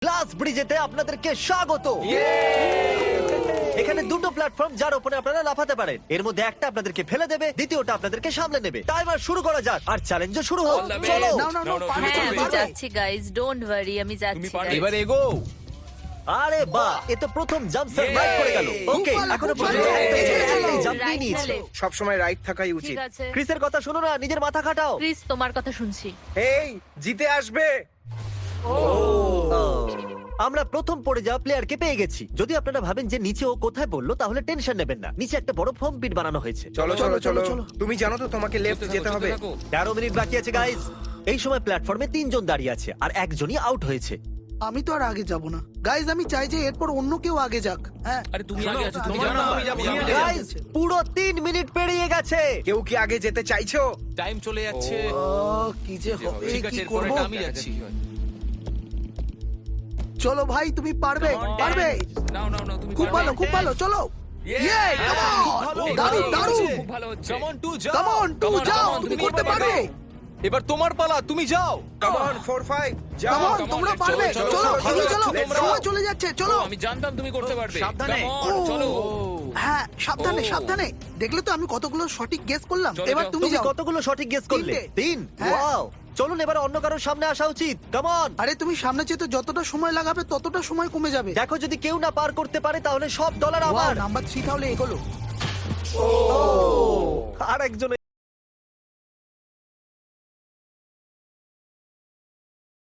Glass ব্রিজেতে আপনাদেরকে স্বাগত। এখানে দুটো প্ল্যাটফর্ম যার উপরে আপনারা লাফাতে পারেন। এর মধ্যে একটা আপনাদেরকে ফেলে দেবে, দ্বিতীয়টা আপনাদেরকে সামলে নেবে। টাইমার শুরু করা যাক আর চ্যালেঞ্জও শুরু হোক। চলো। হ্যাঁ আমি যাচ্ছি গাইজ, ডোন্ট ওয়ারি, আমি যাচ্ছি guys. এবার এগো। আরে বাহ, এ তো প্রথম জাম্প সার্ভ রাইট করে গেল। ওকে, এখনো পর্যন্ত একটাই জাম্প নিয়ে Right নিয়েছে। না left? সবসময় রাইট থাকাই উচিত। ঠিক আছে ক্রিসের কথা শোনো না, নিজের মাথা খাটাও। ক্রিস, তোমার কথা শুনছি। এই জিতে আসবে। আমরা প্রথম পড়ে যাওয়া প্লেয়ারকে পেয়ে গেছি। যদি আপনারা ভাবেন যে নিচে ও কোথায় বললো, তাহলে টেনশন নেবেন না। নিচে একটা বড় ফোম পিট বানানো হয়েছে। চলো চলো চলো তুমি জানো তো তোমাকে লেফট যেতে হবে। 13 মিনিট বাকি আছে গাইস। এই সময় প্ল্যাটফর্মে 3 জন দাঁড়িয়ে আছে আর একজনই আউট হয়েছে। আমি তো আর আগে যাব না গাইজ, আমি চাই যে এরপর অন্য কেউ আগে যাক। হ্যাঁ আরে তুমি আগে আছো, তুমি তোমার জানো নাম আমি যাবো, আমি যাবো। গাইস, পুরো 3 মিনিট পেরিয়ে গেছে। কেউ কি আগে যেতে চাইছো? টাইম চলে যাচ্ছে। কি যে হবে, ঠিক কি আছে, করব? এরপরে আমি যাচ্ছি। চলো ভাই, তুমি পারবে পারবে। নাও নাও নাও, তুমি খুব পারবে। ভালো খুব ভালো, চলো। Yay, come on! দারুণ দারুণ। খুব ভালো হচ্ছে। Come on, two, যাও। Come on, Come on, যাও, come on, তুমি করতে পারবে। এবার তোমার পালা, তুমি যাও। কাম অন 4 5 যাও। Come on, come on, তোমরা let's পারবে। চলো, চলো চলো, এগিয়ে চলো, let's go. সময় চলে যাচ্ছে, চলো। আমি জানতাম তুমি করতে পারবে। সাবধানে। Come on, ও, চলো। হ্যাঁ সাবধানে ও। সাবধানে। দেখলে তো আমি কতগুলো সঠিক গেস করলাম। চলো, এবার যাও। তুমি তুমি যাও। কতগুলো সঠিক গেস করলে? 3। হ্যাঁ। ওয়াও, চলুন এবার অন্য কারোর সামনে আসা উচিত। Come on. আরে তুমি সামনে যেতে যতটা সময় লাগাবে ততটা সময় কমে যাবে। দেখো, যদি কেউ না পার করতে পারে তাহলে সব ডলার আমার। নাম্বার 3 তাহলে এগোলো। আর একজন